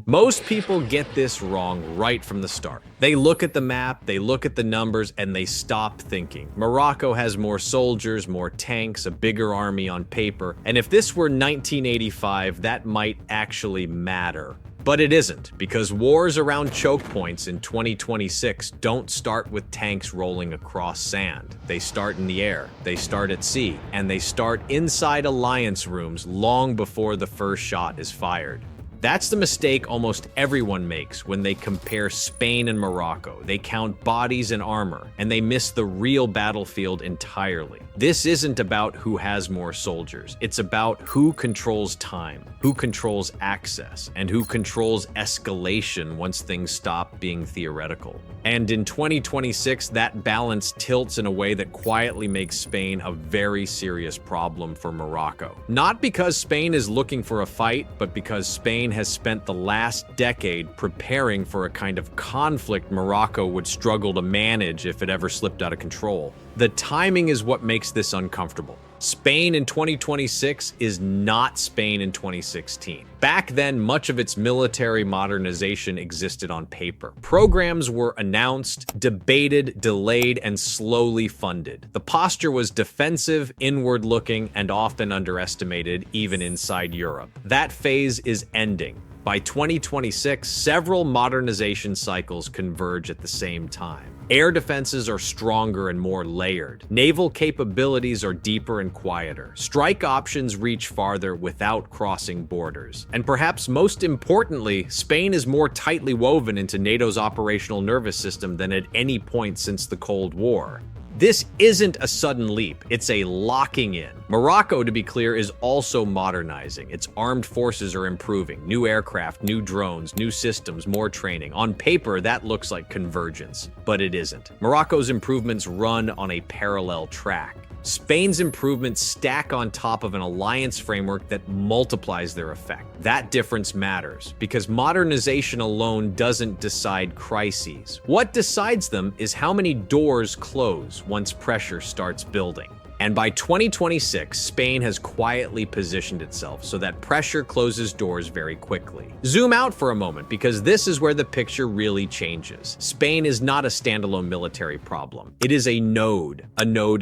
Most people get this wrong right from the start. They look at the map, they look at the numbers, and they stop thinking. Morocco has more soldiers, more tanks, a bigger army on paper, and if this were 1985, that might actually matter. But it isn't, because wars around choke points in 2026 don't start with tanks rolling across sand. They start in the air, they start at sea, and they start inside alliance rooms long before the first shot is fired. That's the mistake almost everyone makes when they compare Spain and Morocco. They count bodies and armor, and they miss the real battlefield entirely. This isn't about who has more soldiers. It's about who controls time, who controls access, and who controls escalation once things stop being theoretical. And in 2026, that balance tilts in a way that quietly makes Spain a very serious problem for Morocco. Not because Spain is looking for a fight, but because Spain has spent the last decade preparing for a kind of conflict Morocco would struggle to manage if it ever slipped out of control. The timing is what makes this uncomfortable. Spain in 2026 is not Spain in 2016. Back then, much of its military modernization existed on paper. Programs were announced, debated, delayed, and slowly funded. The posture was defensive, inward-looking, and often underestimated, even inside Europe. That phase is ending. By 2026, several modernization cycles converge at the same time. Air defenses are stronger and more layered. Naval capabilities are deeper and quieter. Strike options reach farther without crossing borders. And perhaps most importantly, Spain is more tightly woven into NATO's operational nervous system than at any point since the Cold War. This isn't a sudden leap, it's a locking in. Morocco, to be clear, is also modernizing. Its armed forces are improving. New aircraft, new drones, new systems, more training. On paper, that looks like convergence, but it isn't. Morocco's improvements run on a parallel track. Spain's improvements stack on top of an alliance framework that multiplies their effect. That difference matters, because modernization alone doesn't decide crises. What decides them is how many doors close once pressure starts building. And by 2026, Spain has quietly positioned itself so that pressure closes doors very quickly. Zoom out for a moment, because this is where the picture really changes. Spain is not a standalone military problem. It is a node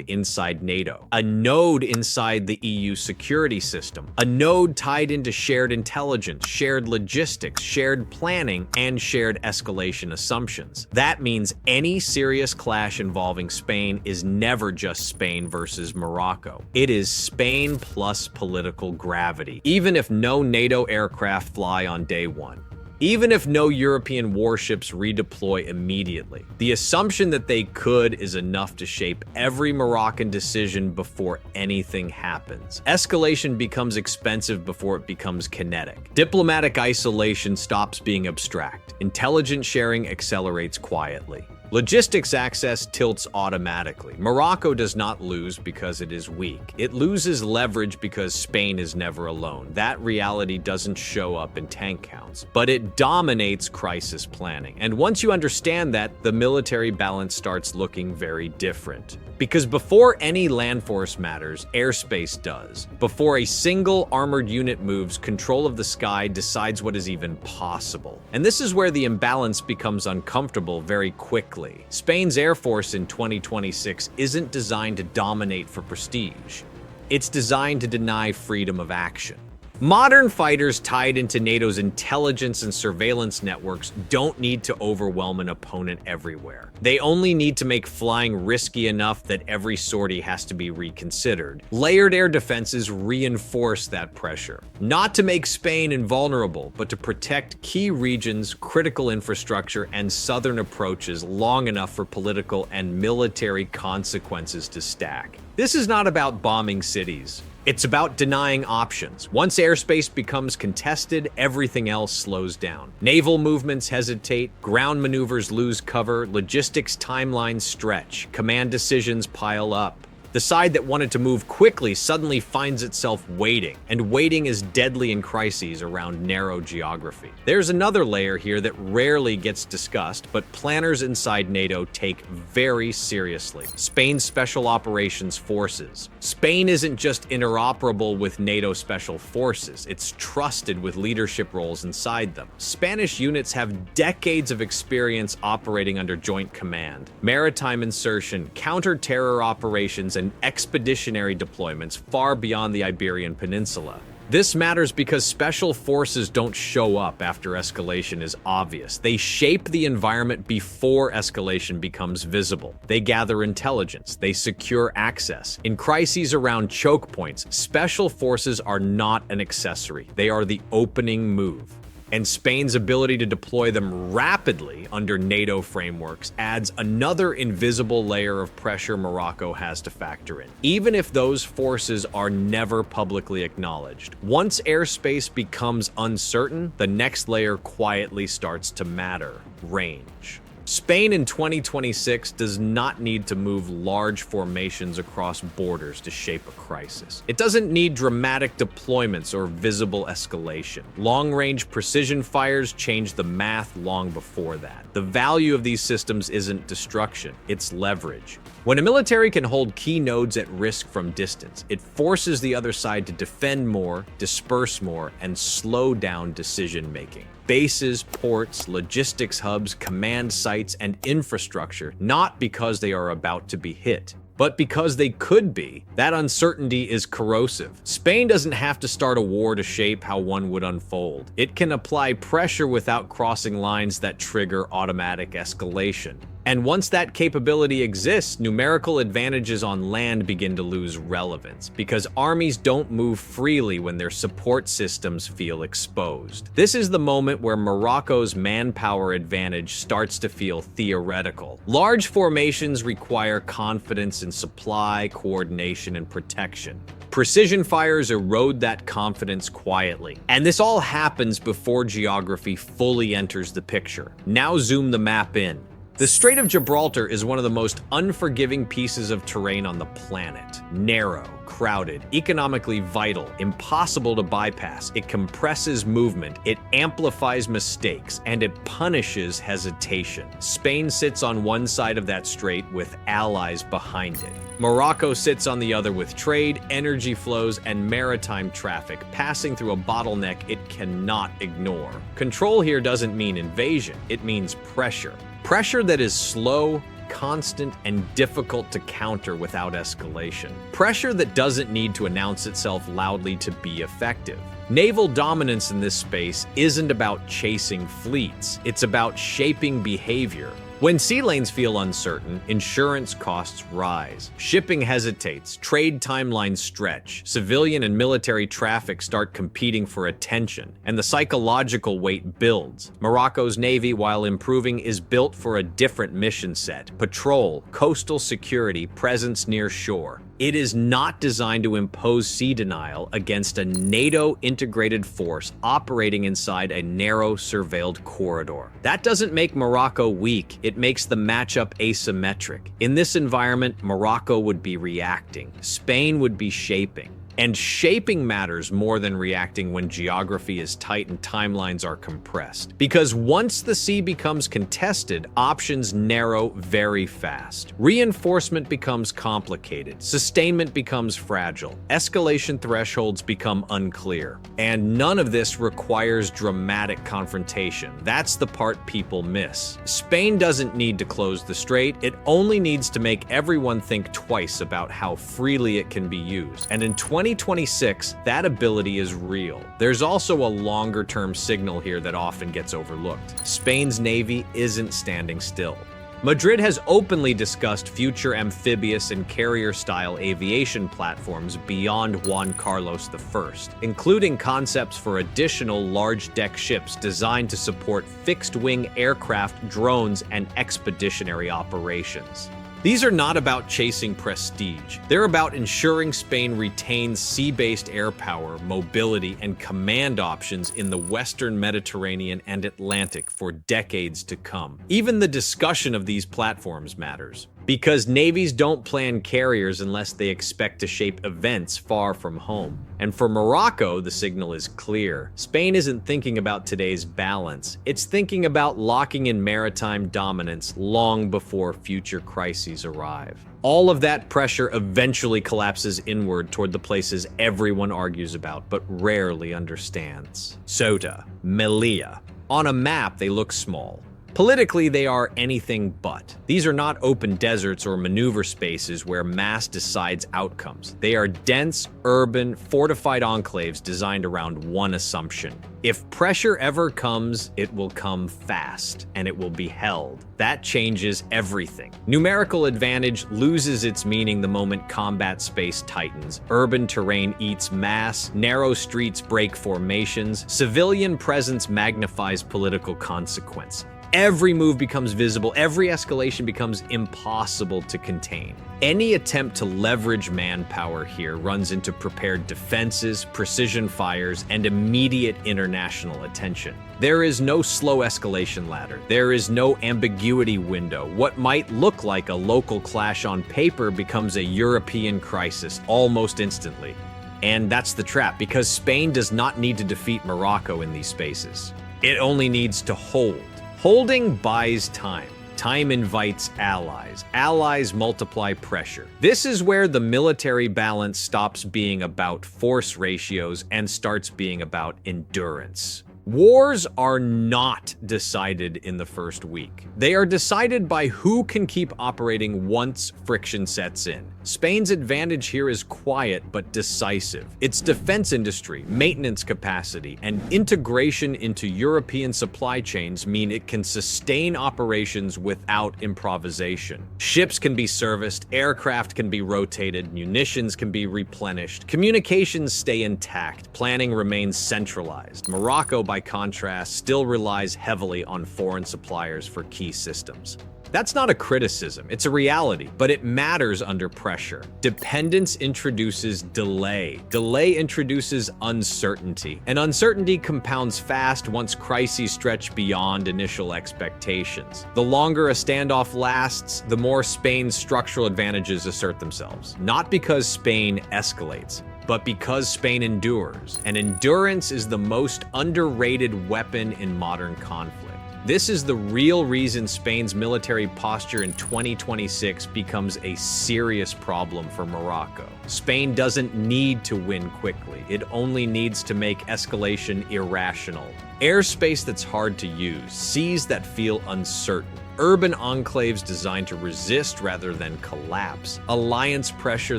inside NATO, a node inside the EU security system, a node tied into shared intelligence, shared logistics, shared planning, and shared escalation assumptions. That means any serious clash involving Spain is never just Spain versus Morocco. It is Spain plus political gravity, even if no NATO aircraft fly on day one. Even if no European warships redeploy immediately, the assumption that they could is enough to shape every Moroccan decision before anything happens. Escalation becomes expensive before it becomes kinetic. Diplomatic isolation stops being abstract. Intelligence sharing accelerates quietly. Logistics access tilts automatically. Morocco does not lose because it is weak. It loses leverage because Spain is never alone. That reality doesn't show up in tank counts, but it dominates crisis planning. And once you understand that, the military balance starts looking very different. Because before any land force matters, airspace does. Before a single armored unit moves, control of the sky decides what is even possible. And this is where the imbalance becomes uncomfortable very quickly. Spain's air force in 2026 isn't designed to dominate for prestige. It's designed to deny freedom of action. Modern fighters tied into NATO's intelligence and surveillance networks don't need to overwhelm an opponent everywhere. They only need to make flying risky enough that every sortie has to be reconsidered. Layered air defenses reinforce that pressure, not to make Spain invulnerable, but to protect key regions, critical infrastructure, and southern approaches long enough for political and military consequences to stack. This is not about bombing cities. It's about denying options. Once airspace becomes contested, everything else slows down. Naval movements hesitate, ground maneuvers lose cover, logistics timelines stretch, command decisions pile up. The side that wanted to move quickly suddenly finds itself waiting, and waiting is deadly in crises around narrow geography. There's another layer here that rarely gets discussed, but planners inside NATO take very seriously: Spain's Special Operations Forces. Spain isn't just interoperable with NATO special forces, it's trusted with leadership roles inside them. Spanish units have decades of experience operating under joint command. Maritime insertion, counter-terror operations, and expeditionary deployments far beyond the Iberian Peninsula. This matters because special forces don't show up after escalation is obvious. They shape the environment before escalation becomes visible. They gather intelligence. They secure access. In crises around choke points, special forces are not an accessory. They are the opening move. And Spain's ability to deploy them rapidly under NATO frameworks adds another invisible layer of pressure Morocco has to factor in, even if those forces are never publicly acknowledged. Once airspace becomes uncertain, the next layer quietly starts to matter: range. Spain in 2026 does not need to move large formations across borders to shape a crisis. It doesn't need dramatic deployments or visible escalation. Long-range precision fires change the math long before that. The value of these systems isn't destruction, it's leverage. When a military can hold key nodes at risk from distance, it forces the other side to defend more, disperse more, and slow down decision-making. Bases, ports, logistics hubs, command sites, and infrastructure, not because they are about to be hit, but because they could be. That uncertainty is corrosive. Spain doesn't have to start a war to shape how one would unfold. It can apply pressure without crossing lines that trigger automatic escalation. And once that capability exists, numerical advantages on land begin to lose relevance, because armies don't move freely when their support systems feel exposed. This is the moment where Morocco's manpower advantage starts to feel theoretical. Large formations require confidence in supply, coordination, and protection. Precision fires erode that confidence quietly. And this all happens before geography fully enters the picture. Now zoom the map in. The Strait of Gibraltar is one of the most unforgiving pieces of terrain on the planet. Narrow, crowded, economically vital, impossible to bypass. It compresses movement, it amplifies mistakes, and it punishes hesitation. Spain sits on one side of that strait with allies behind it. Morocco sits on the other with trade, energy flows, and maritime traffic passing through a bottleneck it cannot ignore. Control here doesn't mean invasion, it means pressure. Pressure that is slow, constant, and difficult to counter without escalation. Pressure that doesn't need to announce itself loudly to be effective. Naval dominance in this space isn't about chasing fleets, it's about shaping behavior. When sea lanes feel uncertain, insurance costs rise, shipping hesitates, trade timelines stretch, civilian and military traffic start competing for attention, and the psychological weight builds. Morocco's navy, while improving, is built for a different mission set: patrol, coastal security, presence near shore. It is not designed to impose sea denial against a NATO-integrated force operating inside a narrow, surveilled corridor. That doesn't make Morocco weak, it makes the matchup asymmetric. In this environment, Morocco would be reacting, Spain would be shaping. And shaping matters more than reacting when geography is tight and timelines are compressed. Because once the sea becomes contested, options narrow very fast. Reinforcement becomes complicated, sustainment becomes fragile, escalation thresholds become unclear. And none of this requires dramatic confrontation. That's the part people miss. Spain doesn't need to close the strait, it only needs to make everyone think twice about how freely it can be used. And in 2026, that ability is real. There's also a longer-term signal here that often gets overlooked. Spain's navy isn't standing still. Madrid has openly discussed future amphibious and carrier-style aviation platforms beyond Juan Carlos I, including concepts for additional large-deck ships designed to support fixed-wing aircraft, drones, and expeditionary operations. These are not about chasing prestige. They're about ensuring Spain retains sea-based air power, mobility, and command options in the Western Mediterranean and Atlantic for decades to come. Even the discussion of these platforms matters. Because navies don't plan carriers unless they expect to shape events far from home. And for Morocco, the signal is clear. Spain isn't thinking about today's balance. It's thinking about locking in maritime dominance long before future crises arrive. All of that pressure eventually collapses inward toward the places everyone argues about but rarely understands. Ceuta, Melilla. On a map, they look small. Politically, they are anything but. These are not open deserts or maneuver spaces where mass decides outcomes. They are dense, urban, fortified enclaves designed around one assumption. If pressure ever comes, it will come fast, and it will be held. That changes everything. Numerical advantage loses its meaning the moment combat space tightens. Urban terrain eats mass, narrow streets break formations, civilian presence magnifies political consequence. Every move becomes visible, every escalation becomes impossible to contain. Any attempt to leverage manpower here runs into prepared defenses, precision fires, and immediate international attention. There is no slow escalation ladder. There is no ambiguity window. What might look like a local clash on paper becomes a European crisis almost instantly. And that's the trap, because Spain does not need to defeat Morocco in these spaces. It only needs to hold. Holding buys time. Time invites allies. Allies multiply pressure. This is where the military balance stops being about force ratios and starts being about endurance. Wars are not decided in the first week. They are decided by who can keep operating once friction sets in. Spain's advantage here is quiet but decisive. Its defense industry, maintenance capacity, and integration into European supply chains mean it can sustain operations without improvisation. Ships can be serviced, aircraft can be rotated, munitions can be replenished, communications stay intact, planning remains centralized. Morocco, by contrast, still relies heavily on foreign suppliers for key systems. That's not a criticism, it's a reality, but it matters under pressure. Dependence introduces delay. Delay introduces uncertainty, and uncertainty compounds fast once crises stretch beyond initial expectations. The longer a standoff lasts, the more Spain's structural advantages assert themselves. Not because Spain escalates, but because Spain endures. And endurance is the most underrated weapon in modern conflict. This is the real reason Spain's military posture in 2026 becomes a serious problem for Morocco. Spain doesn't need to win quickly. It only needs to make escalation irrational. Airspace that's hard to use, seas that feel uncertain, urban enclaves designed to resist rather than collapse, alliance pressure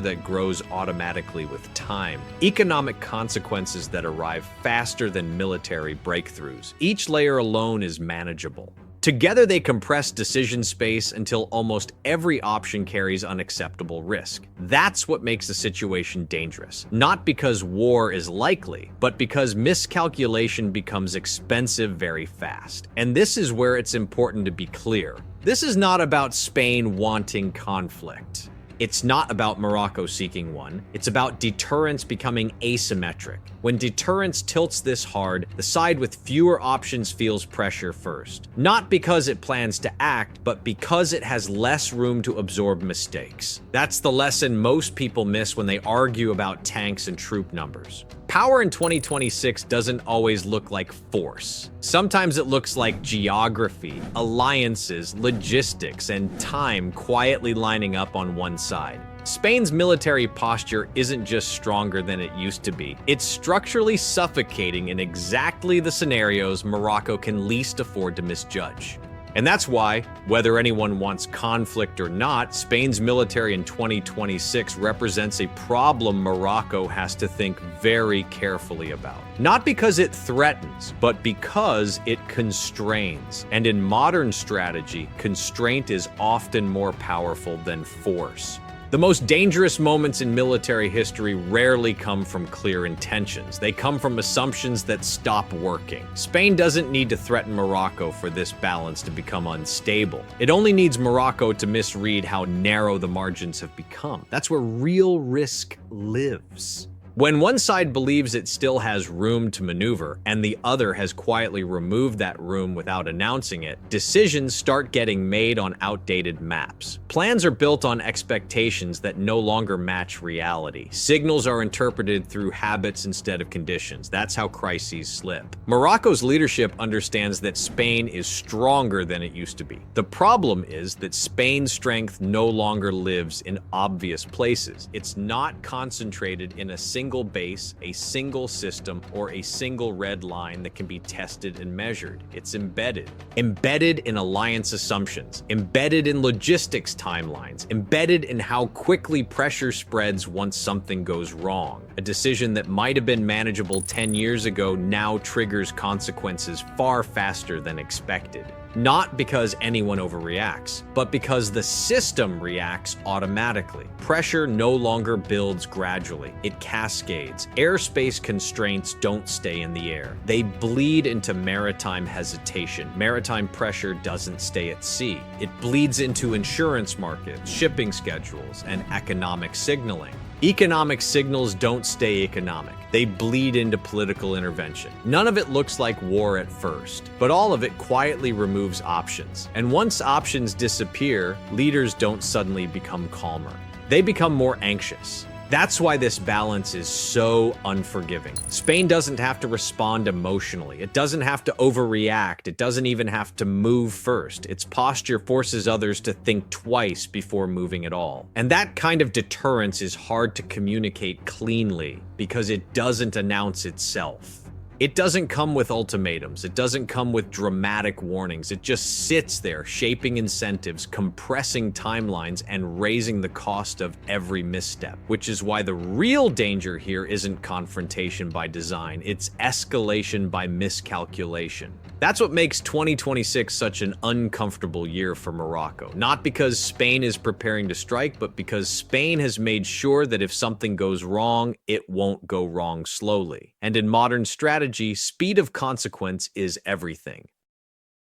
that grows automatically with time, economic consequences that arrive faster than military breakthroughs. Each layer alone is manageable. Together they compress decision space until almost every option carries unacceptable risk. That's what makes the situation dangerous. Not because war is likely, but because miscalculation becomes expensive very fast. And this is where it's important to be clear. This is not about Spain wanting conflict. It's not about Morocco seeking one. It's about deterrence becoming asymmetric. When deterrence tilts this hard, the side with fewer options feels pressure first. Not because it plans to act, but because it has less room to absorb mistakes. That's the lesson most people miss when they argue about tanks and troop numbers. Power in 2026 doesn't always look like force. Sometimes it looks like geography, alliances, logistics, and time quietly lining up on one side. Spain's military posture isn't just stronger than it used to be. It's structurally suffocating in exactly the scenarios Morocco can least afford to misjudge. And that's why, whether anyone wants conflict or not, Spain's military in 2026 represents a problem Morocco has to think very carefully about. Not because it threatens, but because it constrains. And in modern strategy, constraint is often more powerful than force. The most dangerous moments in military history rarely come from clear intentions. They come from assumptions that stop working. Spain doesn't need to threaten Morocco for this balance to become unstable. It only needs Morocco to misread how narrow the margins have become. That's where real risk lives. When one side believes it still has room to maneuver, and the other has quietly removed that room without announcing it, decisions start getting made on outdated maps. Plans are built on expectations that no longer match reality. Signals are interpreted through habits instead of conditions. That's how crises slip. Morocco's leadership understands that Spain is stronger than it used to be. The problem is that Spain's strength no longer lives in obvious places. It's not concentrated in a single base, a single system, or a single red line that can be tested and measured. It's embedded. Embedded in alliance assumptions, embedded in logistics timelines, embedded in how quickly pressure spreads once something goes wrong. A decision that might have been manageable 10 years ago now triggers consequences far faster than expected. Not because anyone overreacts, but because the system reacts automatically. Pressure no longer builds gradually, it cascades. Airspace constraints don't stay in the air. They bleed into maritime hesitation. Maritime pressure doesn't stay at sea. It bleeds into insurance markets, shipping schedules, and economic signaling. Economic signals don't stay economic. They bleed into political intervention. None of it looks like war at first, but all of it quietly removes options. And once options disappear, leaders don't suddenly become calmer. They become more anxious. That's why this balance is so unforgiving. Spain doesn't have to respond emotionally. It doesn't have to overreact. It doesn't even have to move first. Its posture forces others to think twice before moving at all. And that kind of deterrence is hard to communicate cleanly because it doesn't announce itself. It doesn't come with ultimatums. It doesn't come with dramatic warnings. It just sits there, shaping incentives, compressing timelines, and raising the cost of every misstep. Which is why the real danger here isn't confrontation by design, it's escalation by miscalculation. That's what makes 2026 such an uncomfortable year for Morocco. Not because Spain is preparing to strike, but because Spain has made sure that if something goes wrong, it won't go wrong slowly. And in modern strategy, speed of consequence is everything.